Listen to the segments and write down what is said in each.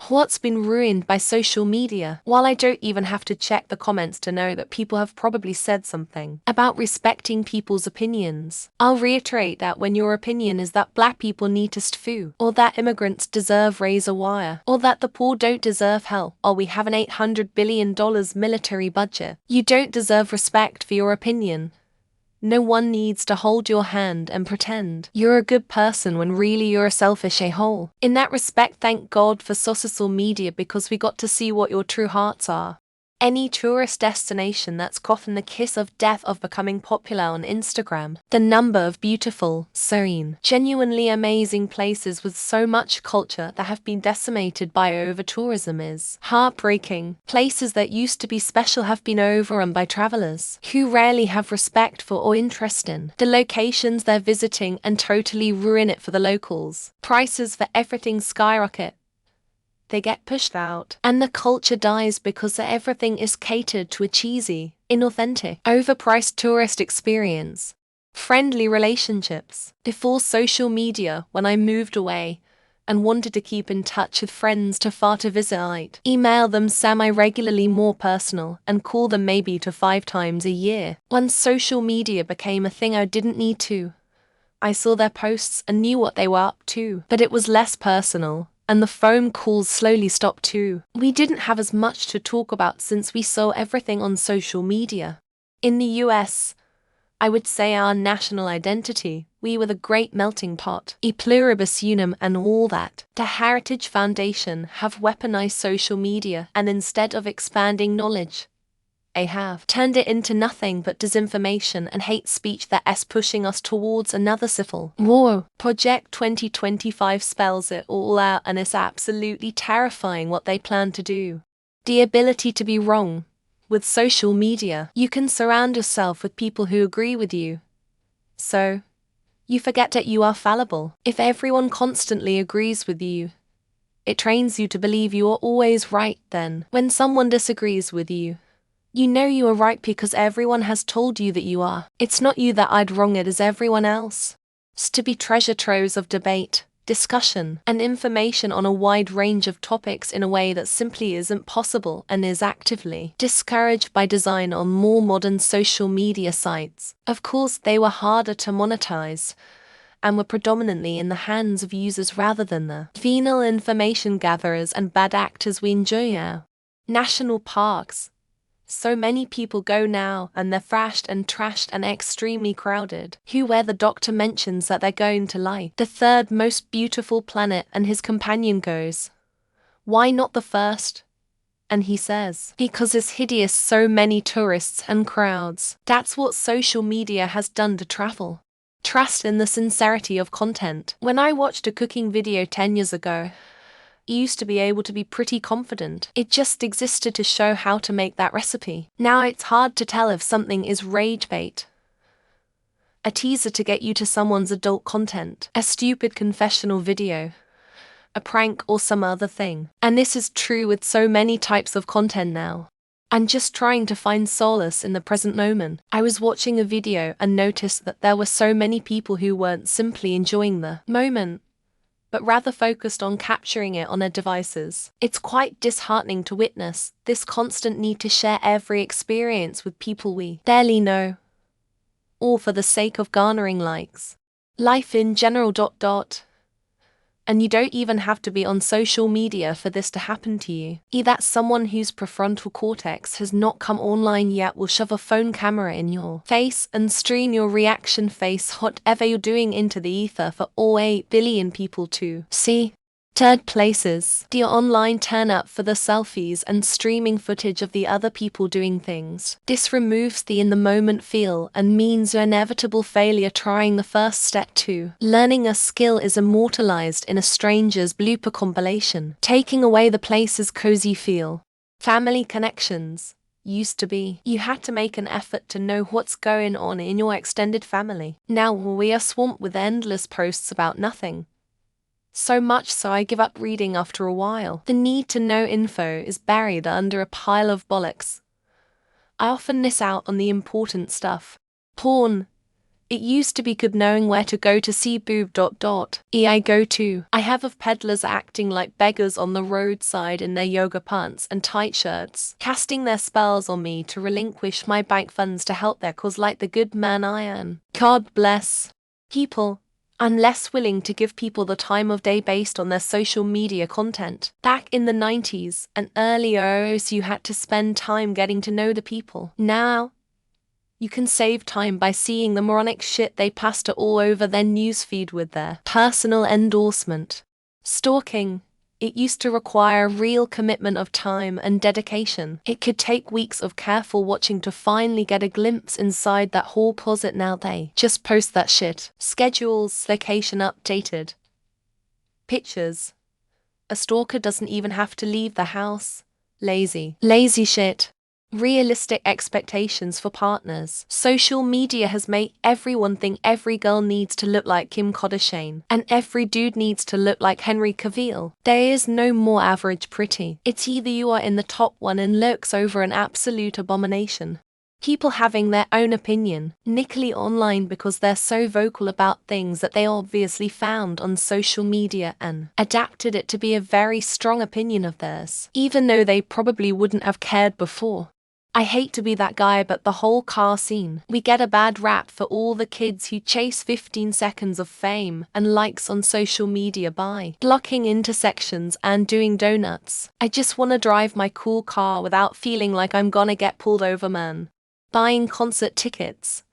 What's been ruined by social media? While I don't even have to check the comments to know that people have probably said something about respecting people's opinions, I'll reiterate that when your opinion is that black people need to stfu, or that immigrants deserve razor wire, or that the poor don't deserve help, or we have an $800 billion military budget, you don't deserve respect for your opinion. No one needs to hold your hand and pretend you're a good person when really you're a selfish a-hole. In that respect, thank God for social media because we got to see what your true hearts are. Any tourist destination that's coughing the kiss of death of becoming popular on Instagram. The number of beautiful, serene, genuinely amazing places with so much culture that have been decimated by over-tourism is heartbreaking. Places that used to be special have been overrun by travelers who rarely have respect for or interest in the locations they're visiting and totally ruin it for the locals. Prices for everything skyrocket. They get pushed out, and the culture dies because everything is catered to a cheesy, inauthentic, overpriced tourist experience. Friendly relationships. Before social media, when I moved away and wanted to keep in touch with friends too far to visit, I'd email them semi-regularly, more personal, and call them maybe to 5 times a year. Once social media became a thing, I didn't need to. I saw their posts and knew what they were up to, but it was less personal. And the phone calls slowly stopped too. We didn't have as much to talk about since we saw everything on social media. In the US, I would say our national identity, we were the great melting pot, e pluribus unum and all that. The Heritage Foundation have weaponized social media, and instead of expanding knowledge, they have turned it into nothing but disinformation and hate speech that's pushing us towards another civil war. Project 2025 spells it all out, and it's absolutely terrifying what they plan to do. The ability to be wrong. With social media, you can surround yourself with people who agree with you. So, you forget that you are fallible. If everyone constantly agrees with you, it trains you to believe you are always right. Then, when someone disagrees with you, you know you are right because everyone has told you that you are. It's not you that I'd wrong, it is everyone else. It's to be treasure troves of debate, discussion, and information on a wide range of topics in a way that simply isn't possible and is actively discouraged by design on more modern social media sites. Of course, they were harder to monetize and were predominantly in the hands of users rather than the venal information gatherers and bad actors we enjoy now. National parks. So many people go now, and they're thrashed and trashed and extremely crowded. Where the doctor mentions that they're going to like the 3rd most beautiful planet, and his companion goes, "Why not the 1st?" And he says, "Because it's hideous, so many tourists and crowds." That's what social media has done to travel. Trust in the sincerity of content. When I watched a cooking video 10 years ago, used to be able to be pretty confident. It just existed to show how to make that recipe. Now it's hard to tell if something is rage bait, a teaser to get you to someone's adult content, a stupid confessional video, a prank, or some other thing. And this is true with so many types of content now. I'm just trying to find solace in the present moment. I was watching a video and noticed that there were so many people who weren't simply enjoying the moment, but rather focused on capturing it on their devices. It's quite disheartening to witness this constant need to share every experience with people we barely know, all for the sake of garnering likes. Life in general. And you don't even have to be on social media for this to happen to you. That someone whose prefrontal cortex has not come online yet will shove a phone camera in your face and stream your reaction face whatever you're doing into the ether for all 8 billion people to see. 3rd places. The online turn up for the selfies and streaming footage of the other people doing things. This removes the in-the-moment feel and means your inevitable failure trying the first step to learning a skill is immortalized in a stranger's blooper compilation, taking away the place's cozy feel. Family connections. Used to be, you had to make an effort to know what's going on in your extended family. Now we are swamped with endless posts about nothing. So much so I give up reading after a while. The need to know info is buried under a pile of bollocks. I often miss out on the important stuff. Porn It used to be good knowing where to go to see boob. I go to. I have of peddlers acting like beggars on the roadside in their yoga pants and tight shirts, casting their spells on me to relinquish my bank funds to help their cause like the good man I am. God bless. People. I'm less willing to give people the time of day based on their social media content. Back in the 90s and earlier, you had to spend time getting to know the people. Now, you can save time by seeing the moronic shit they pastor all over their newsfeed with their personal endorsement. Stalking. It used to require real commitment of time and dedication. It could take weeks of careful watching to finally get a glimpse inside that hall closet. Now they just post that shit. Schedules, location updated. Pictures. A stalker doesn't even have to leave the house. Lazy shit. Realistic expectations for partners. Social media has made everyone think every girl needs to look like Kim Kardashian, and every dude needs to look like Henry Cavill. There is no more average pretty. It's either you are in the top one and looks over an absolute abomination. People having their own opinion, nickily online because they're so vocal about things that they obviously found on social media and adapted it to be a very strong opinion of theirs, even though they probably wouldn't have cared before. I hate to be that guy, but the whole car scene. We get a bad rap for all the kids who chase 15 seconds of fame and likes on social media by blocking intersections and doing donuts. I just wanna drive my cool car without feeling like I'm gonna get pulled over, man. Buying concert tickets.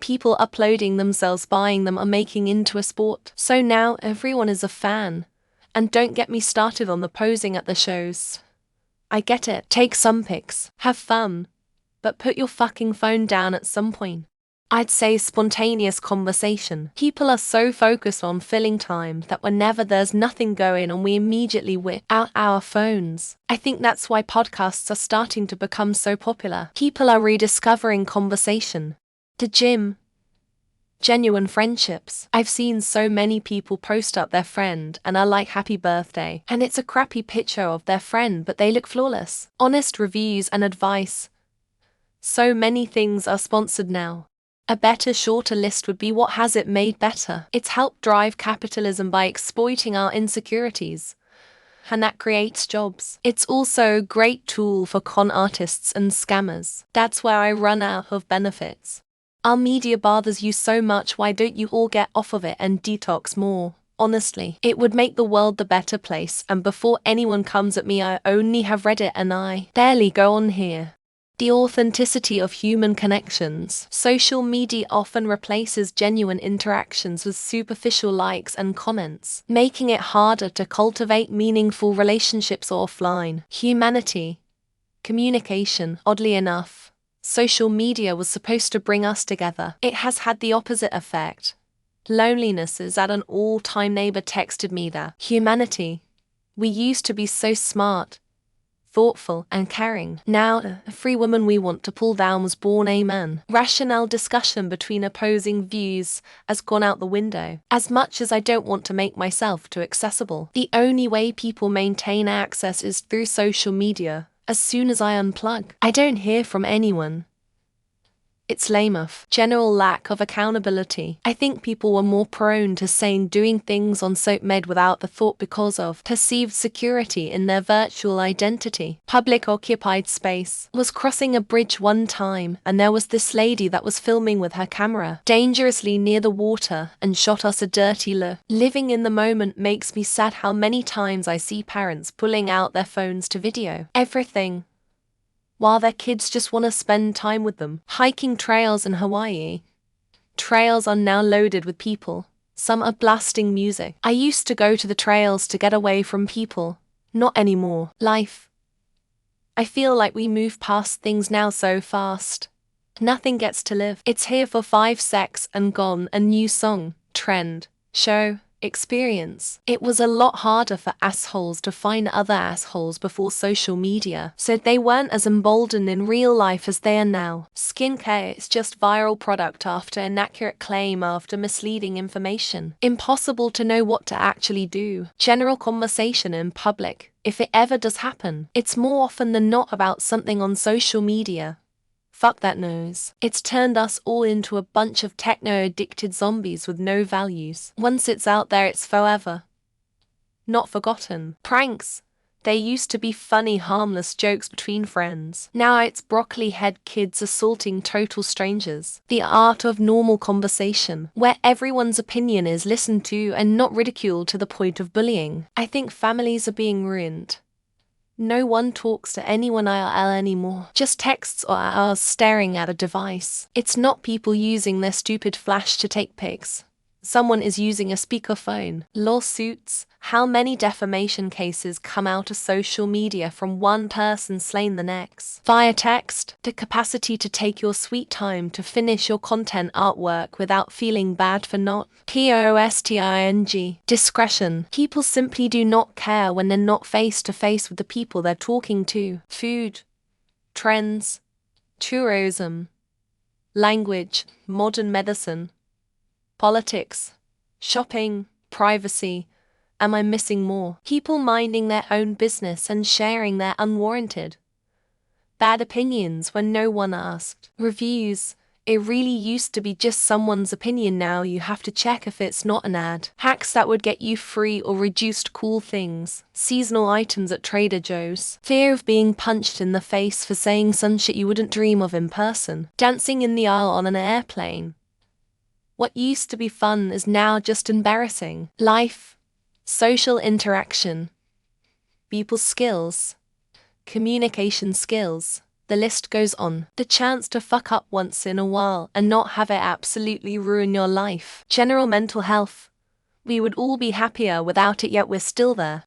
People uploading themselves buying them are making into a sport. So now everyone is a fan. And don't get me started on the posing at the shows. I get it, take some pics, have fun, but put your fucking phone down at some point. I'd say spontaneous conversation. People are so focused on filling time that whenever there's nothing going on, we immediately whip out our phones. I think that's why podcasts are starting to become so popular. People are rediscovering conversation. The gym. Genuine friendships. I've seen so many people post up their friend and are like happy birthday, and it's a crappy picture of their friend but they look flawless. Honest reviews and advice. So many things are sponsored now. A better, shorter list would be what has it made better. It's helped drive capitalism by exploiting our insecurities, and that creates jobs. It's also a great tool for con artists and scammers. That's where I run out of benefits. Our media bothers you so much, why don't you all get off of it and detox more? Honestly, it would make the world the better place, and before anyone comes at me, I only have Reddit and I barely go on here. The authenticity of human connections. Social media often replaces genuine interactions with superficial likes and comments, making it harder to cultivate meaningful relationships offline. Humanity. Communication, oddly enough. Social media was supposed to bring us together. It has had the opposite effect. Loneliness is at an all-time. Neighbor texted me that humanity. We used to be so smart, thoughtful, and caring. Now, a free woman we want to pull down was born a man. Rational discussion between opposing views has gone out the window. As much as I don't want to make myself too accessible, the only way people maintain access is through social media. As soon as I unplug, I don't hear from anyone. It's lame of general lack of accountability. I think people were more prone to saying doing things on SoapMed without the thought because of perceived security in their virtual identity. Public occupied space. Was crossing a bridge one time and there was this lady that was filming with her camera dangerously near the water and shot us a dirty look. Living in the moment makes me sad how many times I see parents pulling out their phones to video everything, while their kids just want to spend time with them. Hiking trails in Hawaii. Trails are now loaded with people. Some are blasting music. I used to go to the trails to get away from people. Not anymore. Life. I feel like we move past things now so fast. Nothing gets to live. It's here for 5 secs and gone. A new song, trend, show, experience. It was a lot harder for assholes to find other assholes before social media, so they weren't as emboldened in real life as they are now. Skincare is just viral product after inaccurate claim after misleading information. Impossible to know what to actually do. General conversation in public, if it ever does happen, it's more often than not about something on social media. Fuck that noise. It's turned us all into a bunch of techno-addicted zombies with no values. Once it's out there, it's forever. Not forgotten. Pranks. They used to be funny, harmless jokes between friends. Now it's broccoli-head kids assaulting total strangers. The art of normal conversation, where everyone's opinion is listened to and not ridiculed to the point of bullying. I think families are being ruined. No one talks to anyone IRL anymore. Just texts or hours staring at a device. It's not people using their stupid flash to take pics. Someone is using a speakerphone. Lawsuits. How many defamation cases come out of social media from one person slaying the next? Via text, the capacity to take your sweet time to finish your content artwork without feeling bad for not. POSTING. Discretion. People simply do not care when they're not face to face with the people they're talking to. Food. Trends. Tourism. Language. Modern medicine. Politics, shopping, privacy. Am I missing more? People minding their own business and sharing their unwarranted bad opinions when no one asked. Reviews. It really used to be just someone's opinion. Now you have to check if it's not an ad. Hacks that would get you free or reduced cool things. Seasonal items at Trader Joe's. Fear of being punched in the face for saying some shit you wouldn't dream of in person. Dancing in the aisle on an airplane. What used to be fun is now just embarrassing. Life, social interaction, people skills, communication skills, the list goes on. The chance to fuck up once in a while and not have it absolutely ruin your life. General mental health. We would all be happier without it, yet we're still there.